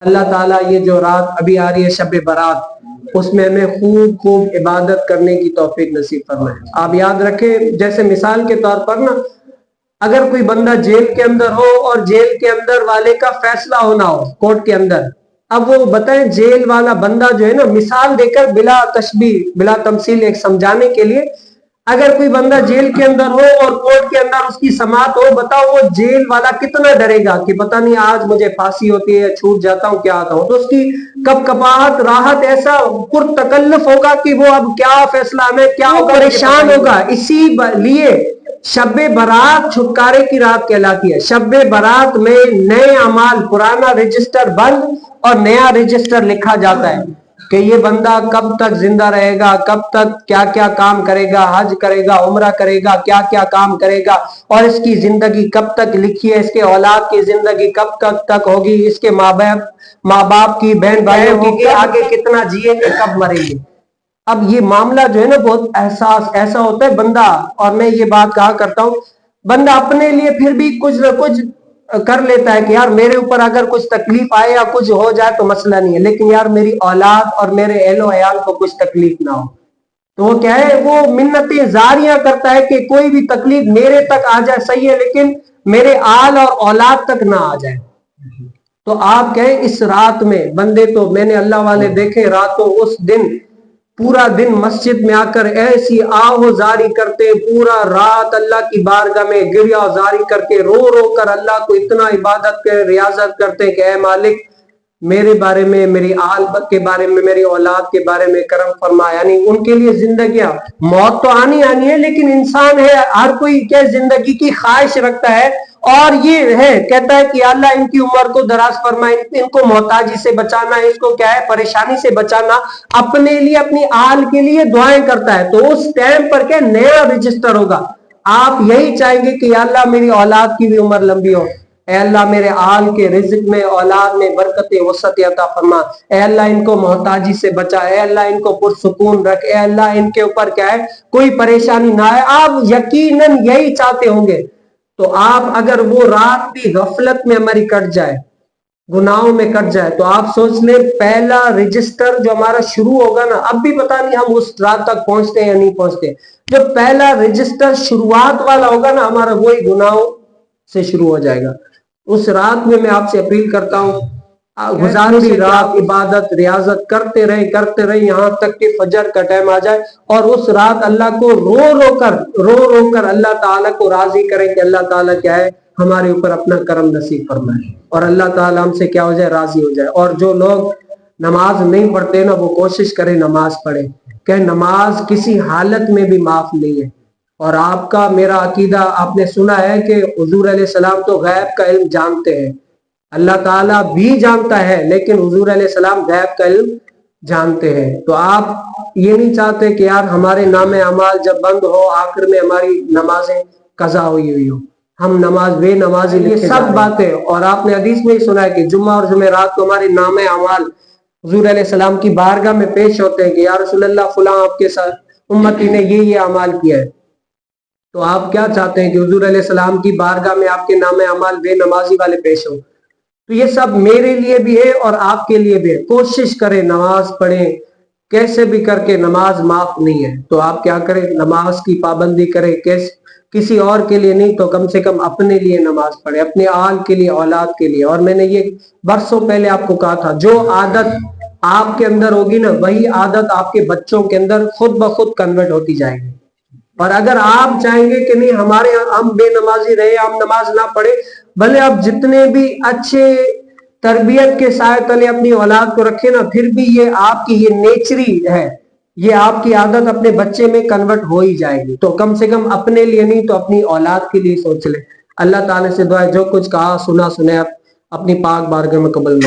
اللہ تعالیٰ یہ جو رات ابھی آ رہی ہے شب برات، اس میں ہمیں خوب خوب عبادت کرنے کی توفیق نصیب فرمائے۔ آپ یاد رکھیں، جیسے مثال کے طور پر نا، اگر کوئی بندہ جیل کے اندر ہو اور جیل کے اندر والے کا فیصلہ ہونا ہو کورٹ کے اندر، اب وہ بتائیں جیل والا بندہ جو ہے نا، مثال دے کر بلا تشبیہ بلا تمثیل ایک سمجھانے کے لیے، اگر کوئی بندہ جیل کے اندر ہو اور کورٹ کے اندر اس کی سماعت ہو، بتاؤ وہ جیل والا کتنا ڈرے گا کہ پتہ نہیں آج مجھے پھانسی ہوتی ہے، چھوٹ جاتا ہوں، کیا آتا ہوں۔ تو اس کی کب کپاہٹ، راحت ایسا پرتکلف ہوگا کہ وہ اب کیا فیصلہ ہمیں کیا ہوگا، پریشان ہوگا۔ اسی لیے شب برات چھٹکارے کی رات کہلاتی ہے۔ شب برات میں نئے اعمال، پرانا رجسٹر بند اور نیا رجسٹر لکھا جاتا ہے کہ یہ بندہ کب تک زندہ رہے گا، کب تک کیا کیا کام کرے گا، حج کرے گا، عمرہ کرے گا، کیا کیا کام کرے گا، اور اس کی زندگی کب تک لکھی ہے، اس کے اولاد کی زندگی کب تک ہوگی، اس کے ماں باپ کی، بہن بھائیوں کی آگے کتنا جیے گے، کب مریں گے۔ اب یہ معاملہ جو ہے نا بہت احساس ایسا ہوتا ہے بندہ، اور میں یہ بات کہا کرتا ہوں، بندہ اپنے لیے پھر بھی کچھ نہ کچھ کر لیتا ہے کہ یار میرے اوپر اگر کچھ تکلیف آئے یا کچھ ہو جائے تو مسئلہ نہیں ہے، لیکن یار میری اولاد اور میرے اہل و عیال کو کچھ تکلیف نہ ہو، تو وہ کیا ہے، وہ منتیں زاریاں کرتا ہے کہ کوئی بھی تکلیف میرے تک آ جائے صحیح ہے، لیکن میرے آل اور اولاد تک نہ آ جائے۔ تو آپ کہیں اس رات میں بندے، تو میں نے اللہ والے دیکھے راتوں اس دن پورا دن مسجد میں آ کر ایسی آہو زاری کرتے، پورا رات اللہ کی بارگاہ میں گریہ زاری کر کے رو رو کر اللہ کو اتنا عبادت کے ریاضت کرتے کہ اے مالک میرے بارے میں، میری آل کے بارے میں، میری اولاد کے بارے میں کرم فرما۔ یعنی ان کے لیے زندگیاں، موت تو آنی ہے، لیکن انسان ہے، ہر کوئی کیا زندگی کی خواہش رکھتا ہے، اور یہ ہے کہتا ہے کہ اللہ ان کی عمر کو دراز فرمائے، ان کو محتاجی سے بچانا، ان کو کیا ہے پریشانی سے بچانا، اپنے لیے اپنی آل کے لیے دعائیں کرتا ہے۔ تو اس ٹائم پر کیا نیا رجسٹر ہوگا، آپ یہی چاہیں گے کہ یا اللہ میری اولاد کی بھی عمر لمبی ہو، اے اللہ میرے آل کے رزق میں، اولاد میں برکت وسعت عطا فرما، اے اللہ ان کو محتاجی سے بچا، اے اللہ ان کو پرسکون رکھ، اے اللہ ان کے اوپر کیا ہے کوئی پریشانی نہ آئے، آپ یقیناً یہی چاہتے ہوں گے۔ تو آپ اگر وہ رات بھی غفلت میں ہماری کٹ جائے، گناہوں میں کٹ جائے، تو آپ سوچ لیں پہلا رجسٹر جو ہمارا شروع ہوگا نا، اب بھی پتہ نہیں ہم اس رات تک پہنچتے ہیں یا نہیں پہنچتے، جو پہلا رجسٹر شروعات والا ہوگا نا ہمارا، وہی گناہوں سے شروع ہو جائے گا۔ اس رات میں آپ سے اپیل کرتا ہوں، گزاری رات عبادت ریاضت کرتے رہے یہاں تک کہ فجر کا ٹائم آ جائے، اور اس رات اللہ کو رو کر اللہ تعالیٰ کو راضی کریں کہ اللہ تعالیٰ کیا ہے ہمارے اوپر اپنا کرم نصیب فرمائے، اور اللہ تعالیٰ ہم سے کیا ہو جائے راضی ہو جائے۔ اور جو لوگ نماز نہیں پڑھتے نا، وہ کوشش کریں نماز پڑھیں، کہ نماز کسی حالت میں بھی معاف نہیں ہے۔ اور آپ کا میرا عقیدہ آپ نے سنا ہے کہ حضور علیہ السلام تو غیب کا علم جانتے ہیں، اللہ تعالیٰ بھی جانتا ہے، لیکن حضور علیہ السلام غیب کا علم جانتے ہیں۔ تو آپ یہ نہیں چاہتے کہ یار ہمارے نام اعمال جب بند ہو، آخر میں ہماری نمازیں قضا ہوئی ہو، ہم نماز بے نمازی، یہ سب باتیں، اور آپ نے حدیث میں ہی سنا ہے کہ جمعہ اور جمعرات کو ہمارے نام اعمال حضور علیہ السلام کی بارگاہ میں پیش ہوتے ہیں کہ یا رسول اللہ فلاں آپ کے ساتھ امتی نے یہ اعمال کیا ہے۔ تو آپ کیا چاہتے ہیں کہ حضور علیہ السلام کی بارگاہ میں آپ کے نام اعمال بے نمازی والے پیش ہوں؟ تو یہ سب میرے لیے بھی ہے اور آپ کے لیے بھی ہے، کوشش کریں نماز پڑھیں، کیسے بھی کر کے نماز معاف نہیں ہے، تو آپ کیا کریں نماز کی پابندی کریں، کسی اور کے لیے نہیں تو کم سے کم اپنے لیے نماز پڑھیں، اپنے آل کے لیے، اولاد کے لیے۔ اور میں نے یہ برسوں پہلے آپ کو کہا تھا، جو عادت آپ کے اندر ہوگی نا، وہی عادت آپ کے بچوں کے اندر خود بخود کنورٹ ہوتی جائے گی۔ اور اگر آپ چاہیں گے کہ نہیں ہم بے نمازی رہے، ہم نماز نہ پڑھے، بھلے آپ جتنے بھی اچھے تربیت کے سائے تلے اپنی اولاد کو رکھے نا، پھر بھی یہ آپ کی یہ نیچری ہے، یہ آپ کی عادت اپنے بچے میں کنورٹ ہو ہی جائے گی۔ تو کم سے کم اپنے لیے نہیں تو اپنی اولاد کے لیے سوچ لیں۔ اللہ تعالیٰ سے دعا ہے جو کچھ کہا سنا اپنی پاک بارگاہ میں قبول